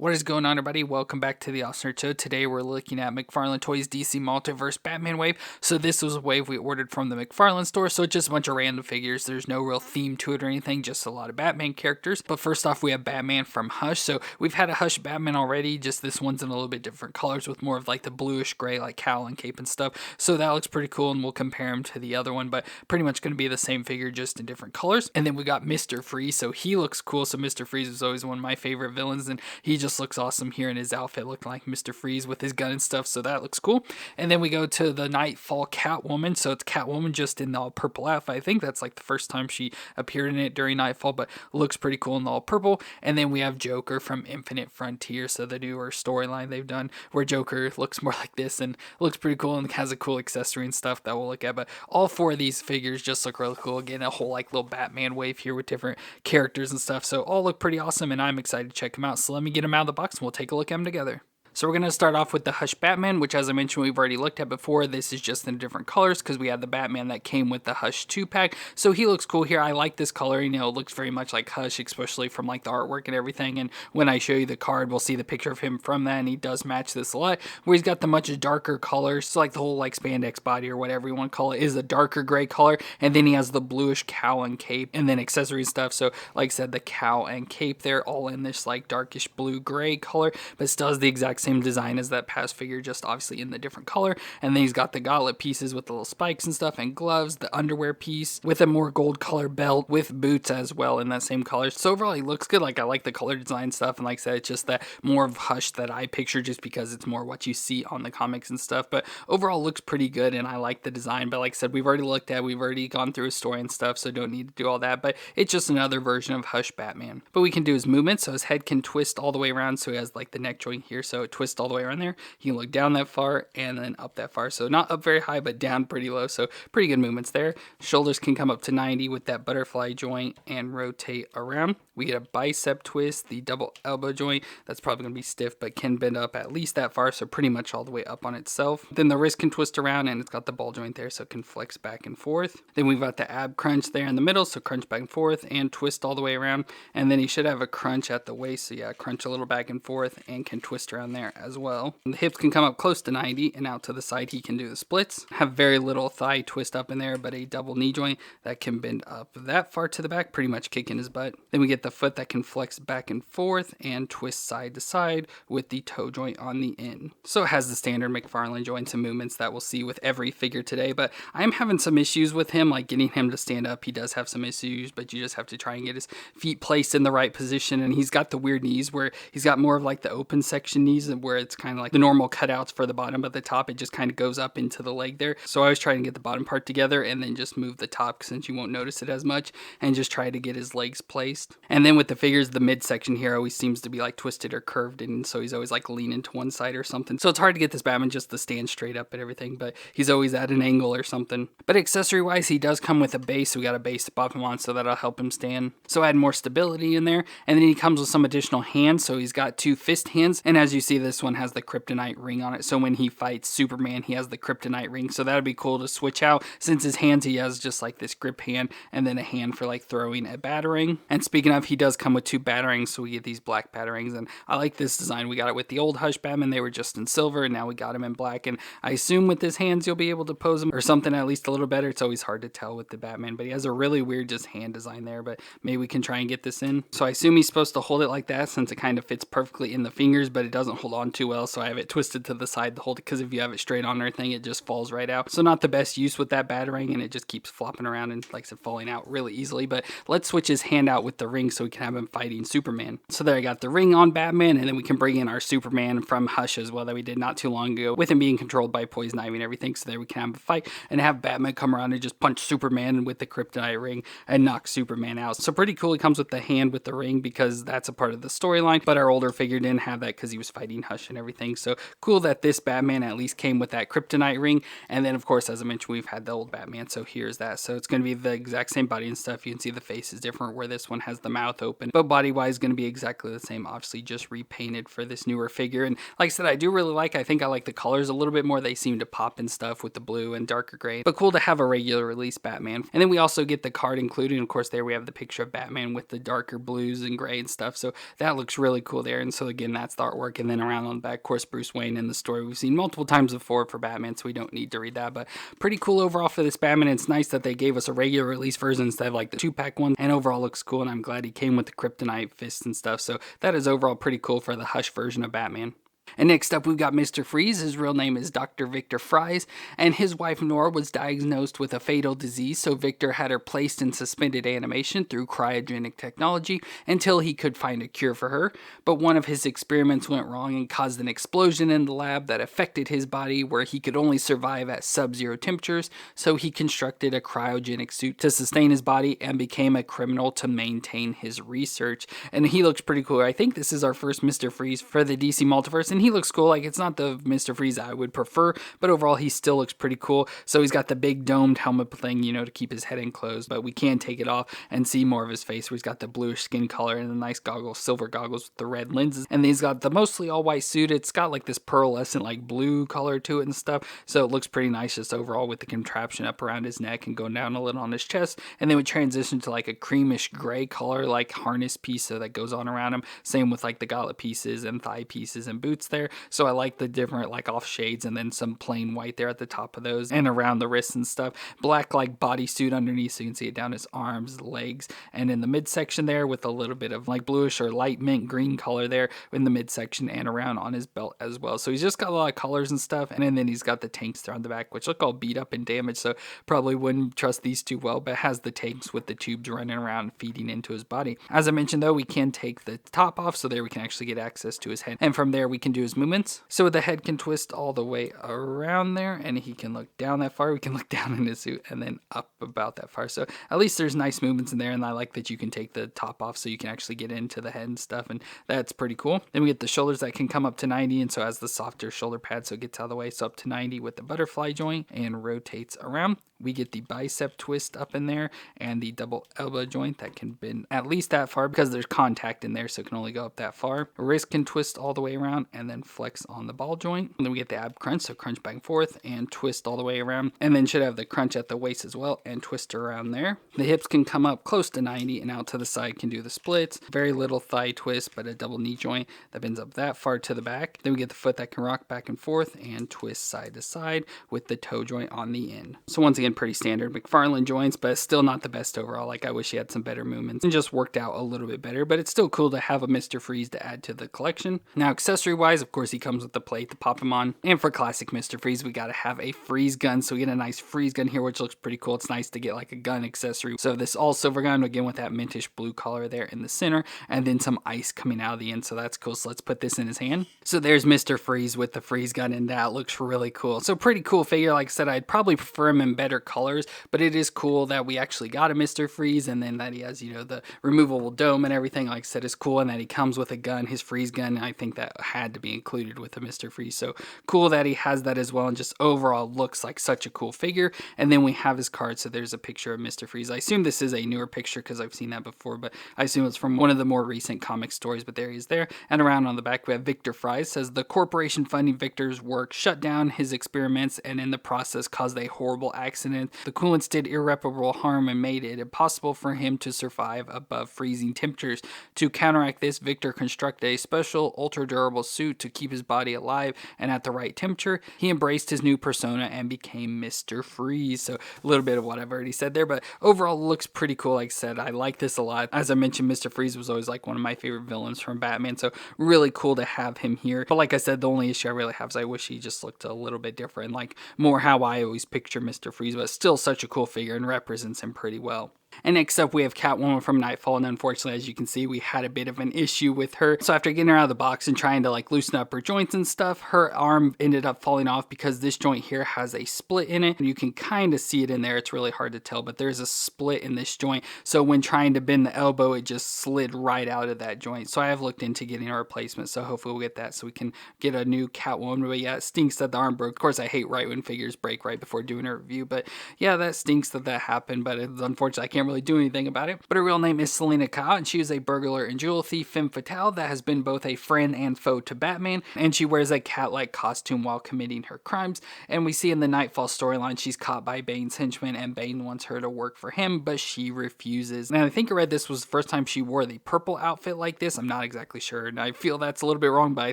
What is going on, everybody? Welcome back to the Austin Show. Today we're looking at McFarlane Toys DC Multiverse Batman wave. So this was a wave we ordered from the McFarlane store, so it's just a bunch of random figures. There's no real theme to it or anything, just a lot of Batman characters. But first off, we have Batman from Hush. So we've had a Hush Batman already, just this one's in a little bit different colors with more of like the bluish gray, like cowl and cape and stuff. So that looks pretty cool, and we'll compare him to the other one, but pretty much going to be the same figure, just in different colors. And then we got Mr. Freeze, so he looks cool. So Mr. Freeze is always one of my favorite villains, and he just looks awesome here in his outfit, looking like Mr. Freeze with his gun and stuff, so that looks cool. And then we go to the Knightfall Catwoman, so it's Catwoman just in the all purple outfit. I think that's like the first time she appeared in it during Knightfall, but looks pretty cool in the all purple. And then we have Joker from Infinite Frontier, so the newer storyline they've done where Joker looks more like this and looks pretty cool and has a cool accessory and stuff that we'll look at. But all four of these figures just look really cool. Again, a whole like little Batman wave here with different characters and stuff, so all look pretty awesome, and I'm excited to check them out. So let me get them out of the box and we'll take a look at them together. So we're going to start off with the Hush Batman, which, as I mentioned, we've already looked at before. This is just in different colors because we had the Batman that came with the Hush 2-pack. So he looks cool here. I like this color. You know, it looks very much like Hush, especially from like the artwork and everything. And when I show you the card, we'll see the picture of him from that, and he does match this a lot, where he's got the much darker colors. So like the whole like spandex body or whatever you want to call it is a darker gray color. And then he has the bluish cowl and cape and then accessory stuff. So like I said, the cowl and cape, they're all in this like darkish blue gray color, but still has the exact same design as that past figure, just obviously in the different color. And then he's got the gauntlet pieces with the little spikes and stuff, and gloves, the underwear piece with a more gold color belt with boots as well in that same color. So overall he looks good. Like, I like the color design stuff, and like I said, it's just that more of Hush that I picture just because it's more what you see on the comics and stuff. But overall looks pretty good, and I like the design. But like I said, we've already gone through his story and stuff, so don't need to do all that. But it's just another version of Hush Batman. But we can do his movement, so his head can twist all the way around, so he has like the neck joint here, so it twists all the way around there. You can look down that far and then up that far, so not up very high but down pretty low, so pretty good movements there. Shoulders can come up to 90 with that butterfly joint and rotate around. We get a bicep twist, the double elbow joint, that's probably going to be stiff but can bend up at least that far, so pretty much all the way up on itself. Then the wrist can twist around, and it's got the ball joint there, so it can flex back and forth. Then we've got the ab crunch there in the middle, so crunch back and forth and twist all the way around. And then he should have a crunch at the waist, so yeah, crunch a little back and forth and can twist around there as well. And the hips can come up close to 90, and out to the side he can do the splits. Have very little thigh twist up in there, but a double knee joint that can bend up that far to the back, pretty much kicking his butt. Then we get the foot that can flex back and forth and twist side to side with the toe joint on the end. So it has the standard McFarlane joints and movements that we'll see with every figure today, but I'm having some issues with him, like getting him to stand up. He does have some issues, but you just have to try and get his feet placed in the right position. And he's got the weird knees where he's got more of like the open section knees, where it's kind of like the normal cutouts for the bottom, but the top it just kind of goes up into the leg there. So I always try to get the bottom part together and then just move the top, since you won't notice it as much, and just try to get his legs placed. And then with the figures, the midsection here always seems to be like twisted or curved, and so he's always like leaning to one side or something. So it's hard to get this Batman just to stand straight up and everything, but he's always at an angle or something. But accessory wise, he does come with a base, so we got a base to pop him on, so that'll help him stand. So add more stability in there. And then he comes with some additional hands, so he's got 2 fist hands, and as you see, this one has the kryptonite ring on it, so when he fights Superman he has the kryptonite ring, so that'd be cool to switch out, since his hands he has just like this grip hand and then a hand for like throwing a batarang. And speaking of, he does come with 2 batarangs, so we get these black batarangs, and I like this design. We got it with the old Hush Batman, they were just in silver, and now we got him in black, and I assume with his hands you'll be able to pose him or something at least a little better. It's always hard to tell with the Batman, but he has a really weird just hand design there, but maybe we can try and get this in. So I assume he's supposed to hold it like that, since it kind of fits perfectly in the fingers, but it doesn't hold on too well, so I have it twisted to the side to hold it, because if you have it straight on or anything, it just falls right out. So not the best use with that batarang, and it just keeps flopping around and, like I said, falling out really easily. But let's switch his hand out with the ring so we can have him fighting Superman. So there I got the ring on Batman, and then we can bring in our Superman from Hush as well that we did not too long ago, with him being controlled by Poison Ivy and everything. So there we can have a fight and have Batman come around and just punch Superman with the kryptonite ring and knock Superman out. So pretty cool. He comes with the hand with the ring because that's a part of the storyline, but our older figure didn't have that because he was fighting Hush and everything. So cool that this Batman at least came with that kryptonite ring. And then of course, as I mentioned, we've had the old Batman, so here's that. So it's going to be the exact same body and stuff. You can see the face is different, where this one has the mouth open. But body-wise, going to be exactly the same, obviously just repainted for this newer figure. And like I said, I do really I think I like the colors a little bit more. They seem to pop and stuff with the blue and darker gray. But cool to have a regular release Batman. And then we also get the card included. And of course, there we have the picture of Batman with the darker blues and gray and stuff. So that looks really cool there. And so again, that's the artwork. And then around on the back, of course, Bruce Wayne in the story we've seen multiple times before for Batman, so we don't need to read that. But pretty cool overall for this Batman. It's nice that they gave us a regular release version instead of like the 2-pack one. And overall looks cool. And I'm glad he came with the kryptonite fists and stuff. So that is overall pretty cool for the Hush version of Batman. And next up, we've got Mr. Freeze. His real name is Dr. Victor Fries, and his wife Nora was diagnosed with a fatal disease, so Victor had her placed in suspended animation through cryogenic technology until he could find a cure for her. But one of his experiments went wrong and caused an explosion in the lab that affected his body, where he could only survive at sub-zero temperatures, so he constructed a cryogenic suit to sustain his body and became a criminal to maintain his research. And he looks pretty cool. I think this is our first Mr. Freeze for the DC Multiverse, and he looks cool. Like, it's not the Mr. Freeze I would prefer, but overall he still looks pretty cool. So he's got the big domed helmet thing, you know, to keep his head enclosed, but we can take it off and see more of his face, where he's got the bluish skin color and the nice goggles, silver goggles with the red lenses. And then he's got the mostly all white suit. It's got like this pearlescent like blue color to it and stuff, so it looks pretty nice just overall with the contraption up around his neck and going down a little on his chest. And then we transition to like a creamish gray color like harness piece so that goes on around him. Same with like the gauntlet pieces and thigh pieces and boots there. So I like the different like off shades and then some plain white there at the top of those and around the wrists and stuff. Black like bodysuit underneath, so you can see it down his arms, legs, and in the midsection there with a little bit of like bluish or light mint green color there in the midsection and around on his belt as well. So he's just got a lot of colors and stuff. And then he's got the tanks there on the back, which look all beat up and damaged, so probably wouldn't trust these too well, but has the tanks with the tubes running around feeding into his body. As I mentioned though, we can take the top off, so there we can actually get access to his head, and from there we can do his movements. So the head can twist all the way around there, and he can look down that far. We can look down in his suit and then up about that far. So at least there's nice movements in there, and I like that you can take the top off so you can actually get into the head and stuff, and that's pretty cool. Then we get the shoulders that can come up to 90, and so has the softer shoulder pad, so it gets out of the way, so up to 90 with the butterfly joint and rotates around. We get the bicep twist up in there and the double elbow joint that can bend at least that far because there's contact in there, so it can only go up that far. Wrist can twist all the way around and then flex on the ball joint. And then we get the ab crunch, so crunch back and forth and twist all the way around. And then should have the crunch at the waist as well and twist around there. The hips can come up close to 90 and out to the side can do the splits. Very little thigh twist, but a double knee joint that bends up that far to the back. Then we get the foot that can rock back and forth and twist side to side with the toe joint on the end. So once again, pretty standard McFarlane joints, but still not the best overall. Like, I wish he had some better movements and just worked out a little bit better, but it's still cool to have a Mr. Freeze to add to the collection. Now, accessory wise, of course, he comes with the plate to pop him on. And for classic Mr. Freeze, we got to have a freeze gun. So we get a nice freeze gun here, which looks pretty cool. It's nice to get like a gun accessory. So this all silver gun, again, with that mintish blue color there in the center, and then some ice coming out of the end. So that's cool. So let's put this in his hand. So there's Mr. Freeze with the freeze gun, and that looks really cool. So pretty cool figure. Like I said, I'd probably prefer him in better colors, but it is cool that we actually got a Mr. Freeze, and then that he has, you know, the removable dome and everything. Like I said, is cool, and that he comes with a gun, his freeze gun. I think that had to be included with the Mr. Freeze. So cool that he has that as well, and just overall looks like such a cool figure. And then we have his card, so there's a picture of Mr. Freeze. I assume this is a newer picture because I've seen that before, but I assume it's from one of the more recent comic stories, but there he is there. And around on the back we have Victor Fries. Says the corporation funding Victor's work shut down his experiments and in the process caused a horrible accident. The coolants did irreparable harm and made it impossible for him to survive above freezing temperatures. To counteract this, Victor constructed a special ultra durable suit to keep his body alive and at the right temperature. He embraced his new persona and became Mr. Freeze. So a little bit of what I've already said there, but overall looks pretty cool. Like I said, I like this a lot. As I mentioned, Mr. Freeze was always like one of my favorite villains from Batman, so really cool to have him here. But like I said, the only issue I really have is I wish he just looked a little bit different, like more how I always picture Mr. Freeze, but still such a cool figure and represents him pretty well. And next up, we have Catwoman from Knightfall, and unfortunately, as you can see, we had a bit of an issue with her. So after getting her out of the box and trying to like loosen up her joints and stuff, her arm ended up falling off because this joint here has a split in it. And you can kind of see it in there. It's really hard to tell, but there's a split in this joint. So when trying to bend the elbow, it just slid right out of that joint. So I have looked into getting a replacement, so hopefully we'll get that so we can get a new Catwoman. But yeah, it stinks that the arm broke. Of course, I hate right when figures break right before doing a review, but yeah, that stinks that that happened, but it's unfortunate. I can't can't really do anything about it. But her real name is Selina Kyle, and she is a burglar and jewel thief femme fatale that has been both a friend and foe to Batman, and she wears a cat-like costume while committing her crimes. And we see in the Knightfall storyline, she's caught by Bane's henchman, and Bane wants her to work for him, but she refuses. And I think I read this was the first time she wore the purple outfit like this. I'm not exactly sure, and I feel that's a little bit wrong, but I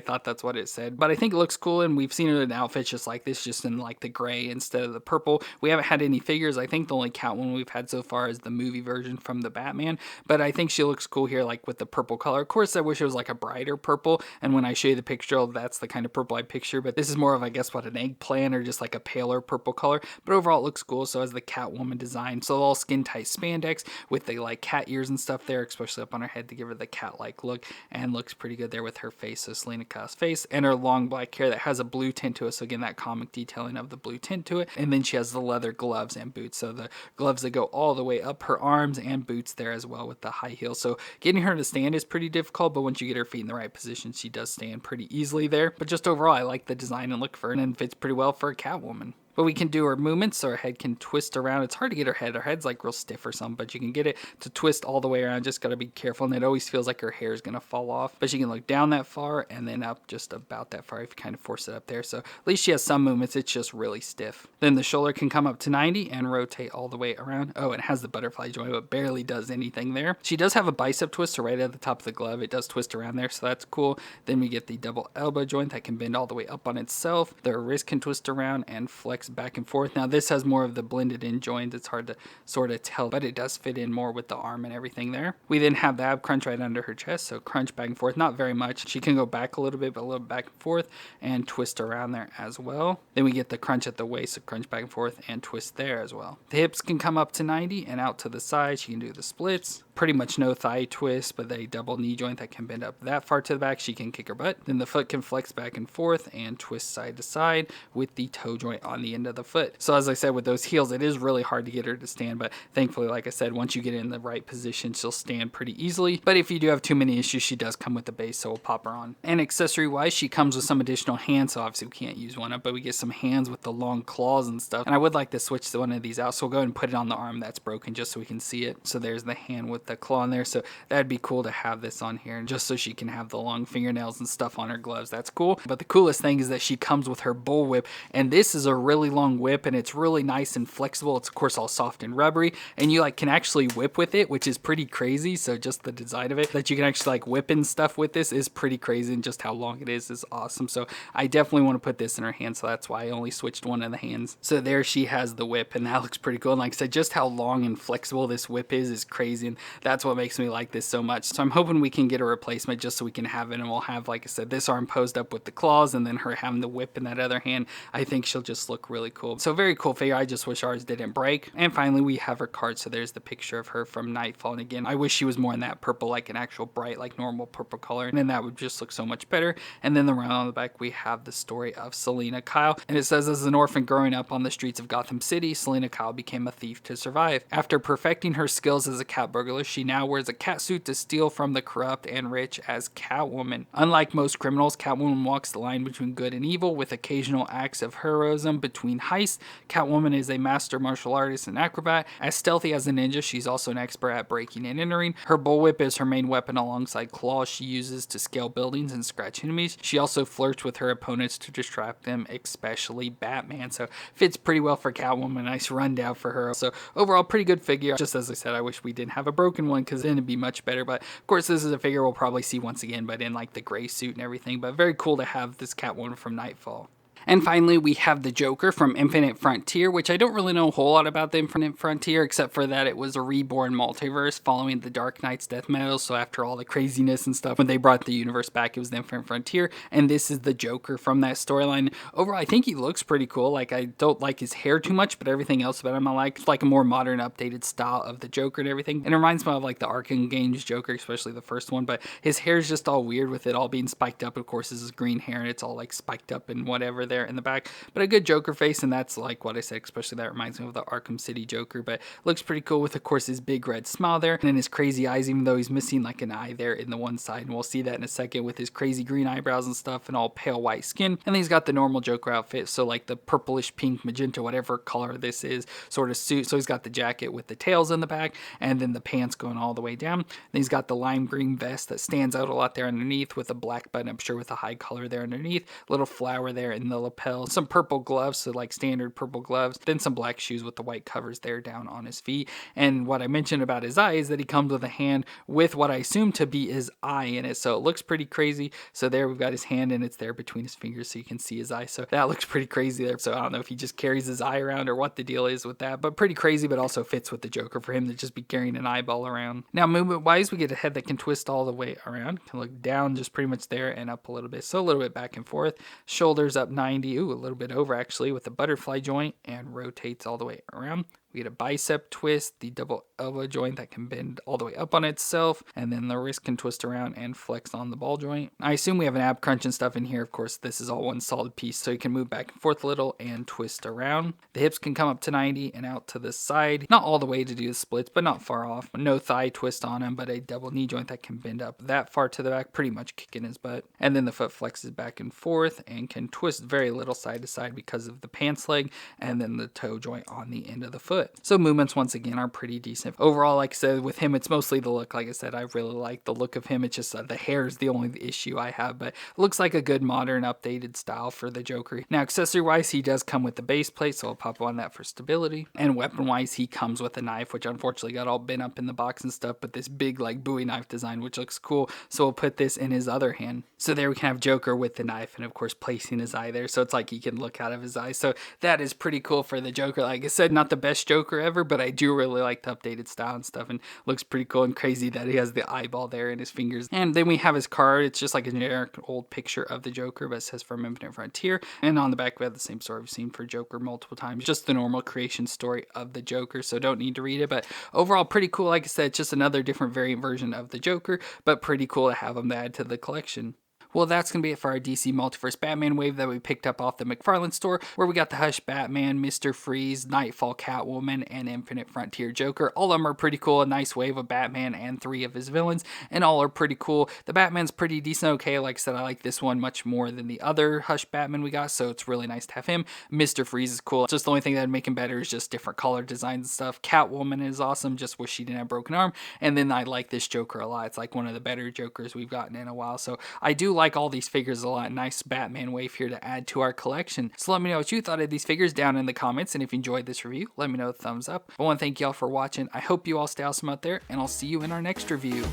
thought that's what it said. But I think it looks cool, and we've seen her in outfits just like this, just in like the gray instead of the purple. We haven't had any figures. I think the only Catwoman we've had so far is the movie version from the Batman, but I think she looks cool here, like with the purple color. Of course, I wish it was like a brighter purple, and when I show you the picture, that's the kind of purple I picture, but this is more of, I guess, what, an eggplant or just like a paler purple color. But overall, it looks cool. So as the Catwoman design, so all skin tight spandex with the like cat ears and stuff there, especially up on her head to give her the cat-like look, and looks pretty good there with her face, so Selina Kyle's face, and her long black hair that has a blue tint to it, so again, that comic detailing of the blue tint to it. And then she has the leather gloves and boots, so the gloves that go all the way up her arms, and boots there as well with the high heels. So getting her to stand is pretty difficult, but once you get her feet in the right position, she does stand pretty easily there. But just overall, I like the design and look for it, and fits pretty well for a Catwoman. But we can do her movements, so her head can twist around. It's hard to get her head. Her head's like real stiff or something, but you can get it to twist all the way around. Just got to be careful, and it always feels like her hair is going to fall off. But she can look down that far and then up just about that far if you kind of force it up there. So at least she has some movements. It's just really stiff. Then the shoulder can come up to 90 and rotate all the way around. Oh, it has the butterfly joint, but barely does anything there. She does have a bicep twist, so right at the top of the glove, it does twist around there, so that's cool. Then we get the double elbow joint that can bend all the way up on itself. The wrist can twist around and flex back and forth. Now this has more of the blended in joints. It's hard to sort of tell, but it does fit in more with the arm and everything there. We then have the ab crunch right under her chest, so crunch back and forth, not very much. She can go back a little bit, but a little back and forth, and twist around there as well. Then we get the crunch at the waist, so crunch back and forth and twist there as well. The hips can come up to 90 and out to the side. She can do the splits. Pretty much no thigh twist, but a double knee joint that can bend up that far to the back. She can kick her butt. Then the foot can flex back and forth and twist side to side with the toe joint on the end of the foot. So as I said, with those heels, it is really hard to get her to stand, but thankfully, like I said, once you get in the right position, she'll stand pretty easily. But if you do have too many issues, she does come with the base, so we'll pop her on. And accessory wise, she comes with some additional hands, so obviously we can't use one up, but we get some hands with the long claws and stuff. And I would like to switch one of these out, so we'll go ahead and put it on the arm that's broken just so we can see it. So there's the hand with the claw in there, so that'd be cool to have this on here, and just so she can have the long fingernails and stuff on her gloves. That's cool. But the coolest thing is that she comes with her bullwhip, and this is a really long whip, and it's really nice and flexible. It's of course all soft and rubbery, and you like can actually whip with it, which is pretty crazy. So just the design of it, that you can actually like whip and stuff with this, is pretty crazy, and just how long it is awesome. So I definitely want to put this in her hand, so that's why I only switched one of the hands. So there she has the whip, and that looks pretty cool. And like I said, just how long and flexible this whip is crazy, and that's what makes me like this so much. So I'm hoping we can get a replacement just so we can have it, and we'll have, like I said, this arm posed up with the claws, and then her having the whip in that other hand. I think she'll just look really cool. So very cool figure. I just wish ours didn't break. And finally, we have her card. So there's the picture of her from Knightfall, and again, I wish she was more in that purple, like an actual bright, like normal purple color, and then that would just look so much better. And then around on the back, we have the story of Selina Kyle, and it says, as an orphan growing up on the streets of Gotham City, Selina Kyle became a thief to survive. After perfecting her skills as a cat burglar, she now wears a cat suit to steal from the corrupt and rich as Catwoman. Unlike most criminals, Catwoman walks the line between good and evil with occasional acts of heroism between heists. Catwoman is a master martial artist and acrobat. As stealthy as a ninja, she's also an expert at breaking and entering. Her bullwhip is her main weapon alongside claws she uses to scale buildings and scratch enemies. She also flirts with her opponents to distract them, especially Batman. So fits pretty well for Catwoman. Nice rundown for her. So overall, pretty good figure. Just as I said, I wish we didn't have a broken one, because then it'd be much better. But of course, this is a figure we'll probably see once again, but in like the gray suit and everything. But very cool to have this Catwoman from Knightfall. And finally, we have the Joker from Infinite Frontier, which I don't really know a whole lot about the Infinite Frontier, except for that it was a reborn multiverse following the Dark Knight's death metal. So after all the craziness and stuff, when they brought the universe back, it was the Infinite Frontier. And this is the Joker from that storyline. Overall, I think he looks pretty cool. Like, I don't like his hair too much, but everything else about him I like. It's like a more modern, updated style of the Joker and everything. And it reminds me of like the Arkham games Joker, especially the first one. But his hair is just all weird with it all being spiked up. Of course, this is green hair, and it's all like spiked up and whatever there. there in the back, but a good Joker face, and that's like what I said, especially that reminds me of the Arkham City Joker, but looks pretty cool with, of course, his big red smile there, and then his crazy eyes, even though he's missing like an eye there in the one side, and we'll see that in a second with his crazy green eyebrows and stuff and all pale white skin. And then he's got the normal Joker outfit, so like the purplish pink magenta, whatever color this is, sort of suit. So he's got the jacket with the tails in the back, and then the pants going all the way down. Then he's got the lime green vest that stands out a lot there underneath with a black button, I'm sure with a high collar there underneath, little flower there in the lapel, some purple gloves, so like standard purple gloves, then some black shoes with the white covers there down on his feet. And what I mentioned about his eye is that he comes with a hand with what I assume to be his eye in it, so it looks pretty crazy. So there we've got his hand, and it's there between his fingers so you can see his eye, so that looks pretty crazy there. So I don't know if he just carries his eye around or what the deal is with that, but pretty crazy, but also fits with the Joker for him to just be carrying an eyeball around. Now movement wise, we get a head that can twist all the way around, can look down just pretty much there and up a little bit, so a little bit back and forth. Shoulders up 90, a little bit over actually, with the butterfly joint, and rotates all the way around. We get a bicep twist, the double elbow joint that can bend all the way up on itself, and then the wrist can twist around and flex on the ball joint. I assume we have an ab crunch and stuff in here. Of course, this is all one solid piece, so you can move back and forth a little and twist around. The hips can come up to 90 and out to the side. Not all the way to do the splits, but not far off. No thigh twist on him, but a double knee joint that can bend up that far to the back, pretty much kicking his butt. And then the foot flexes back and forth and can twist very little side to side because of the pants leg, and then the toe joint on the end of the foot. So movements once again are pretty decent. Overall, like I said, with him it's mostly the look. Like I said, I really like the look of him. It's just the hair is the only issue I have, but looks like a good modern updated style for the Joker. Now accessory wise, he does come with the base plate, so I'll pop on that for stability. And weapon wise, he comes with a knife, which unfortunately got all bent up in the box and stuff, but this big like Bowie knife design, which looks cool. So we'll put this in his other hand. So there we can have Joker with the knife, and of course placing his eye there, so it's like he can look out of his eye. So that is pretty cool for the Joker. Like I said, not the best Joker ever, but I do really like the updated style and stuff, and looks pretty cool and crazy that he has the eyeball there in his fingers. And then we have his card. It's just like a generic old picture of the Joker, but it says from Infinite Frontier, and on the back we have the same story we've seen for Joker multiple times, just the normal creation story of the Joker, so don't need to read it. But overall pretty cool. Like I said, just another different variant version of the Joker, but pretty cool to have him add to the collection. Well, that's going to be it for our DC Multiverse Batman wave that we picked up off the McFarlane store, where we got the Hush Batman, Mr. Freeze, Knightfall Catwoman, and Infinite Frontier Joker. All of them are pretty cool, a nice wave of Batman and 3 of his villains, and all are pretty cool. The Batman's pretty decent, okay. Like I said, I like this one much more than the other Hush Batman we got, so it's really nice to have him. Mr. Freeze is cool. Just the only thing that would make him better is just different color designs and stuff. Catwoman is awesome, just wish she didn't have a broken arm. And then I like this Joker a lot. It's like one of the better Jokers we've gotten in a while, so I do like all these figures a lot. Nice Batman wave here to add to our collection. So let me know what you thought of these figures down in the comments, and if you enjoyed this review, let me know with a thumbs up. I want to thank y'all for watching. I hope you all stay awesome out there, and I'll see you in our next review.